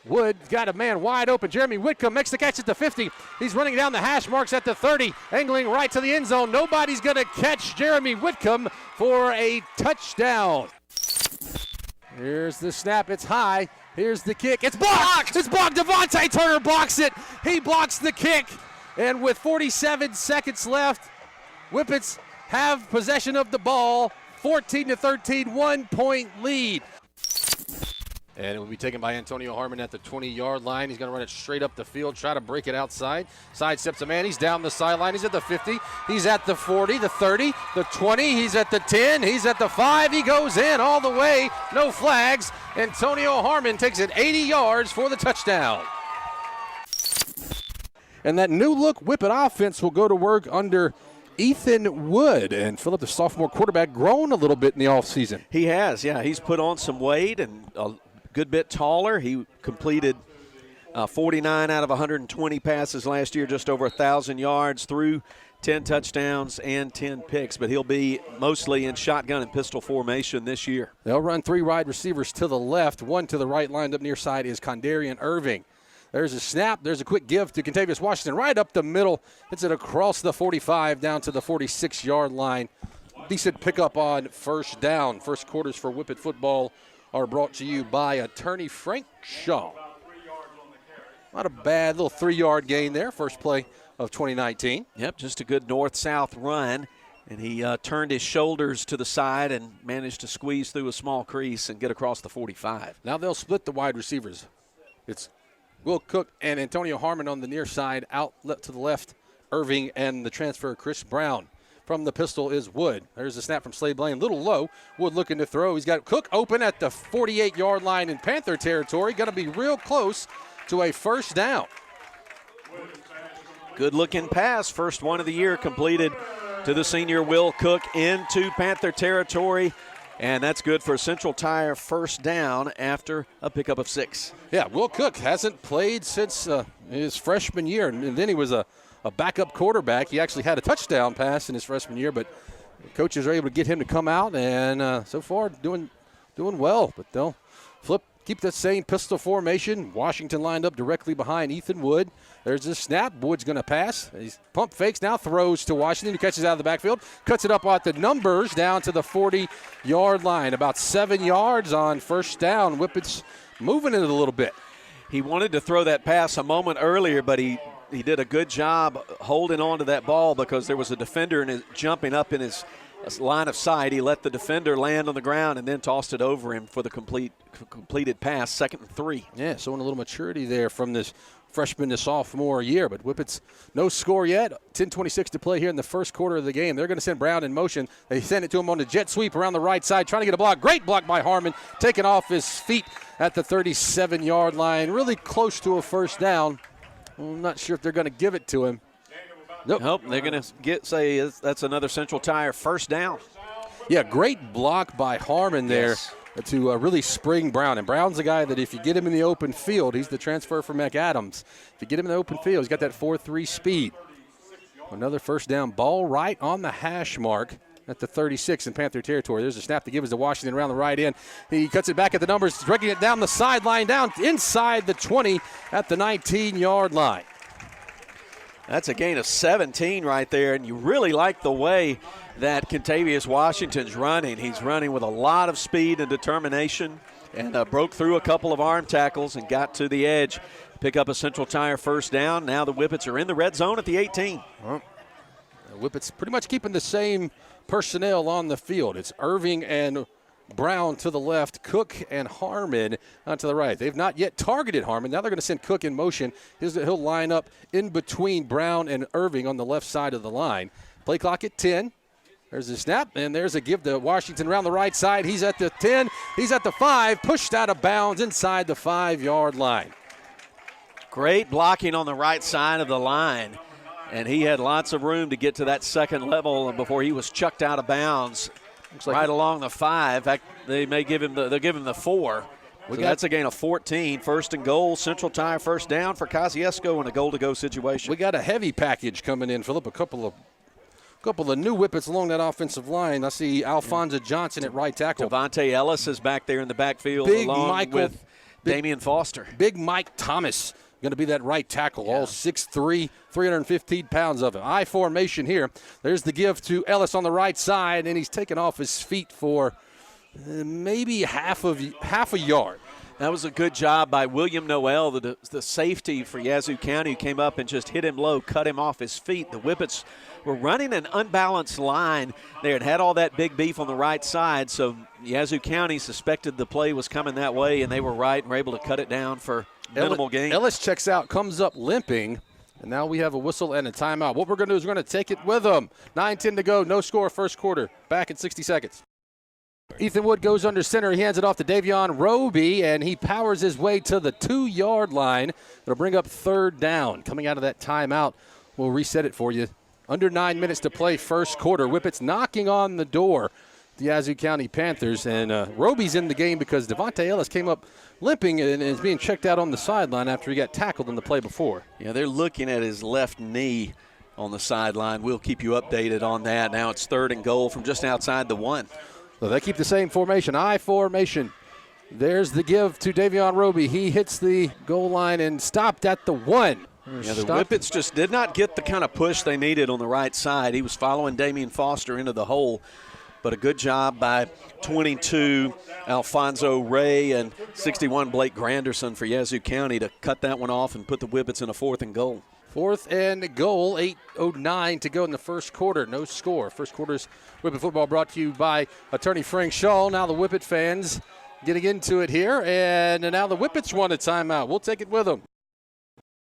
Wood got a man wide open. Jeremy Whitcomb makes the catch at the 50. He's running down the hash marks at the 30, angling right to the end zone. Nobody's going to catch Jeremy Whitcomb for a touchdown. Here's the snap. It's high. Here's the kick. It's blocked. It's blocked. Devontae Turner blocks it. He blocks the kick. And with 47 seconds left, Whippets have possession of the ball. 14-13, 1 point lead. And it will be taken by Antonio Harmon at the 20-yard line. He's going to run it straight up the field, try to break it outside. Sidesteps a man. He's down the sideline. He's at the 50. He's at the 40, the 30, the 20. He's at the 10. He's at the 5. He goes in all the way. No flags. Antonio Harmon takes it 80 yards for the touchdown. And that new-look Whippet offense will go to work under Ethan Wood. And Phillip, the sophomore quarterback, grown a little bit in the offseason. He has, yeah. He's put on some weight and good bit taller. He completed 49 out of 120 passes last year, just over 1,000 yards, through 10 touchdowns and 10 picks. But he'll be mostly in shotgun and pistol formation this year. They'll run 3 wide receivers to the left. 1 to the right, lined up near side, is Condarian Irving. There's a snap. There's a quick give to Contavious Washington right up the middle. Hits it across the 45 down to the 46-yard line. Decent pickup on first down. First quarters for Whippet football are brought to you by attorney Frank Shaw. Not a bad little 3-yard gain there, first play of 2019. Yep, just a good north-south run, and he turned his shoulders to the side and managed to squeeze through a small crease and get across the 45. Now they'll split the wide receivers. It's Will Cook and Antonio Harmon on the near side, out to the left, Irving and the transfer Chris Brown. From the pistol is Wood. There's a snap from Slade Blaine. Little low. Wood looking to throw. He's got Cook open at the 48-yard line in Panther territory. Going to be real close to a first down. Good-looking pass. First one of the year completed to the senior Will Cook into Panther territory. And that's good for Central Tire first down after a pickup of 6. Yeah, Will Cook hasn't played since his freshman year. And then he was a backup quarterback. He actually had a touchdown pass in his freshman year, but coaches are able to get him to come out, and so far doing well. But they'll keep that same pistol formation. Washington lined up directly behind Ethan Wood. There's a snap. Wood's going to pass. He's pump fakes, now throws to Washington, who catches out of the backfield, cuts it up at the numbers down to the 40-yard line. About 7 yards on first down. Whippets moving it a little bit. He wanted to throw that pass a moment earlier, but he did a good job holding on to that ball because there was a defender jumping up in his line of sight. He let the defender land on the ground and then tossed it over him for the completed pass, 2nd and 3. Yeah, showing a little maturity there from this freshman to sophomore year. But Whippets, no score yet. 10:26 to play here in the first quarter of the game. They're going to send Brown in motion. They send it to him on the jet sweep around the right side, trying to get a block. Great block by Harmon, taken off his feet at the 37-yard line. Really close to a first down. I'm not sure if they're going to give it to him. Nope, they're going to say that's another Central Tire first down. Yeah, great block by Harmon there to really spring Brown. And Brown's a guy that if you get him in the open field, he's the transfer from McAdams. If you get him in the open field, he's got that 4.3 speed. Another first down, ball right on the hash mark at the 36 in Panther territory. There's a snap to give us to Washington around the right end. He cuts it back at the numbers, dragging it down the sideline, down inside the 20 at the 19-yard line. That's a gain of 17 right there, and you really like the way that Contavious Washington's running. He's running with a lot of speed and determination, and broke through a couple of arm tackles and got to the edge. Pick up a Central Tire first down. Now the Whippets are in the red zone at the 18. Well, the Whippets pretty much keeping the same personnel on the field. It's Irving and Brown to the left, Cook and Harmon to the right. They've not yet targeted Harmon. Now they're going to send Cook in motion. He'll line up in between Brown and Irving on the left side of the line. Play clock at 10. There's a snap, and there's a give to Washington around the right side. He's at the 10. He's at the 5, pushed out of bounds inside the 5-yard line. Great blocking on the right side of the line, and he had lots of room to get to that second level before he was chucked out of bounds. Looks like right along the 5. In fact, they'll give him the 4. That's a gain of 14. First and goal, Central Tire first down for Kosciuszko in a goal-to-go situation. We got a heavy package coming in, Phillip. A couple of new Whippets along that offensive line. I see Alfonso Johnson at right tackle. Devontae Ellis is back there in the backfield Big along Michael. with Damian Foster. Big Mike Thomas going to be that right tackle, all 6'3", 315 pounds of him. I formation here. There's the give to Ellis on the right side, and he's taken off his feet for maybe half a yard. That was a good job by William Noel, the safety for Yazoo County, who came up and just hit him low, cut him off his feet. The Whippets were running an unbalanced line. They had all that big beef on the right side, so Yazoo County suspected the play was coming that way, and they were right and were able to cut it down for minimal gain. Ellis checks out, comes up limping, and now we have a whistle and a timeout. What we're going to do is we're going to take it with them. 9:10 to go, no score, first quarter. Back in 60 seconds. Ethan Wood goes under center. He hands it off to Davion Roby, and he powers his way to the 2-yard line. It'll bring up third down. Coming out of that timeout, we'll reset it for you. Under 9 minutes to play, first quarter. Whippets knocking on the door. The Yazoo County Panthers, and Roby's in the game because Devontae Ellis came up limping and is being checked out on the sideline after he got tackled in the play before. Yeah, they're looking at his left knee on the sideline. We'll keep you updated on that. Now it's 3rd and goal from just outside the 1. So they keep the same formation, I formation. There's the give to Davion Roby. He hits the goal line and stopped at the 1. Yeah, the Whippets just did not get the kind of push they needed on the right side. He was following Damian Foster into the hole, but a good job by 22 Alfonso Ray and 61 Blake Granderson for Yazoo County to cut that one off and put the Whippets in a 4th and goal. 4th and goal, 8:09 to go in the first quarter. No score. First quarter's Whippet football brought to you by attorney Frank Shaw. Now the Whippet fans getting into it here, and now the Whippets want a timeout. We'll take it with them.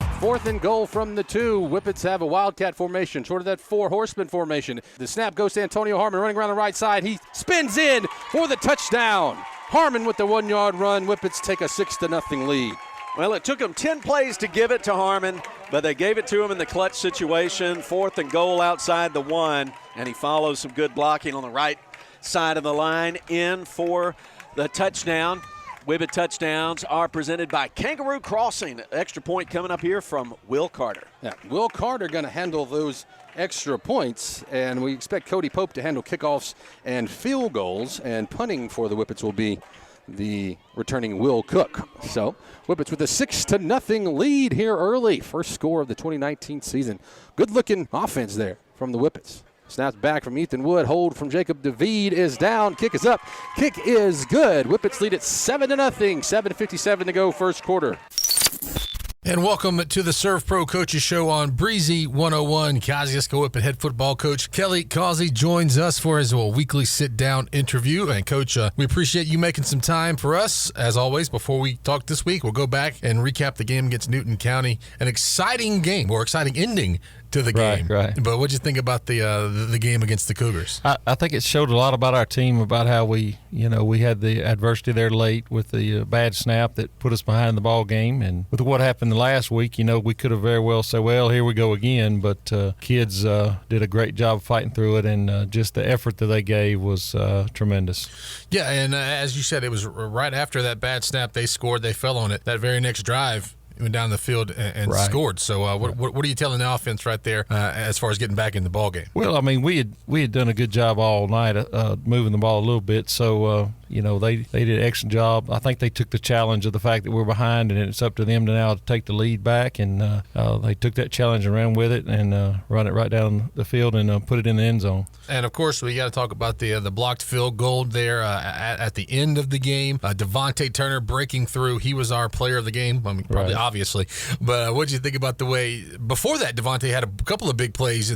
4th and goal from the 2. Whippets have a Wildcat formation, sort of that 4-horseman formation. The snap goes to Antonio Harmon running around the right side. He spins in for the touchdown. Harmon with the 1-yard run. Whippets take a 6-0 lead. Well, it took them 10 plays to give it to Harmon, but they gave it to him in the clutch situation. 4th and goal outside the 1, and he follows some good blocking on the right side of the line in for the touchdown. Whippet touchdowns are presented by Kangaroo Crossing. Extra point coming up here from Will Carter. Yeah, Will Carter going to handle those extra points, and we expect Cody Pope to handle kickoffs and field goals, and punting for the Whippets will be the returning Will Cook. So Whippets with a 6-0 lead here early. First score of the 2019 season. Good-looking offense there from the Whippets. Snaps back from Ethan Wood. Hold from Jacob David is down. Kick is up. Kick is good. Whippets lead at 7-0. 7:57 to go first quarter. And welcome to the Serve Pro Coaches Show on Breezy 101. Kosciuszko Whippet head football coach Kelly Causey joins us for his weekly sit-down interview. And, Coach, we appreciate you making some time for us. As always, before we talk this week, we'll go back and recap the game against Newton County. An exciting game, or exciting ending to the game. Right. But what'd you think about the game against the Cougars? I think it showed a lot about our team, about how we had the adversity there late with the bad snap that put us behind the ball game. And with what happened last week, we could have very well said, well, here we go again. But kids did a great job fighting through it, and just the effort that they gave was tremendous. Yeah, and as you said, it was right after that bad snap they scored. They fell on it. That very next drive, went down the field and right. scored. So what are you telling the offense right there as far as getting back in the ball game? Well, I mean, we had done a good job all night moving the ball a little bit. So they did an excellent job. I think they took the challenge of the fact that we're behind, and it's up to them to now to take the lead back. And they took that challenge and ran with it and run it right down the field and put it in the end zone. And of course, we got to talk about the blocked field goal there at the end of the game. Devontae Turner breaking through. He was our player of the game. I mean, probably Right. obviously. But what did you think about the way before that? Devontae had a couple of big plays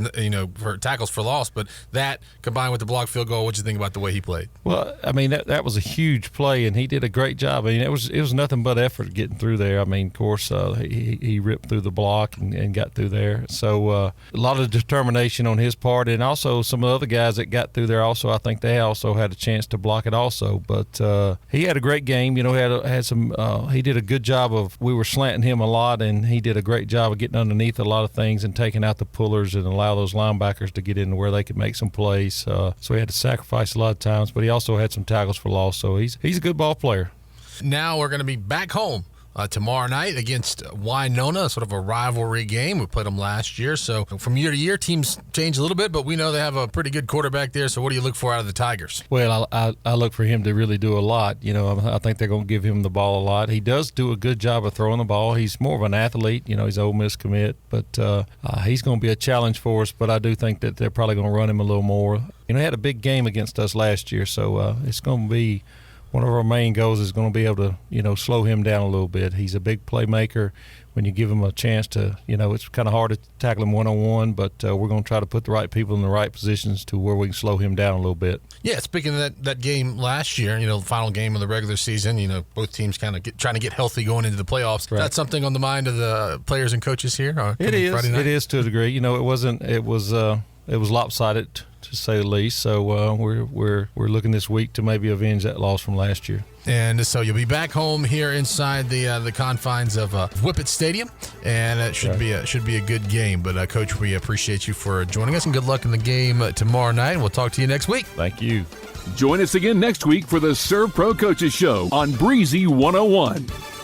for tackles for loss, but that combined with the blocked field goal, what did you think about the way he played? Well, I mean, that was a huge play, and he did a great job. I mean, it was nothing but effort getting through there. I mean, of course, he ripped through the block and got through there. So a lot of determination on his part, and also some of the other guys that got through there also, I think they also had a chance to block it also. But he had a great game. Had some. He did a good job of. We were slanting him a lot, and he did a great job of getting underneath a lot of things and taking out the pullers and allow those linebackers to get into where they could make some plays. So he had to sacrifice a lot of times, but he also had some tackles for loss. So he's a good ball player. Now we're going to be back home tomorrow night against Winona, sort of a rivalry game. We played them last year. So from year to year, teams change a little bit, but we know they have a pretty good quarterback there. So what do you look for out of the Tigers? Well, I look for him to really do a lot. I think they're going to give him the ball a lot. He does do a good job of throwing the ball. He's more of an athlete. He's Ole Miss commit, but he's going to be a challenge for us. But I do think that they're probably going to run him a little more. He had a big game against us last year, so it's going to be one of our main goals is going to be able to, slow him down a little bit. He's a big playmaker. When you give him a chance to, it's kind of hard to tackle him one-on-one, but we're going to try to put the right people in the right positions to where we can slow him down a little bit. Yeah, speaking of that game last year, the final game of the regular season, both teams kind of trying to get healthy going into the playoffs. Right. That's something on the mind of the players and coaches here? It is. It is to a degree. It was lopsided, to say the least. So we're looking this week to maybe avenge that loss from last year. And so you'll be back home here inside the confines of Whippet Stadium, and it should be a good game. But Coach, we appreciate you for joining us, and good luck in the game tomorrow night. And we'll talk to you next week. Thank you. Join us again next week for the Serve Pro Coaches Show on Breezy 101.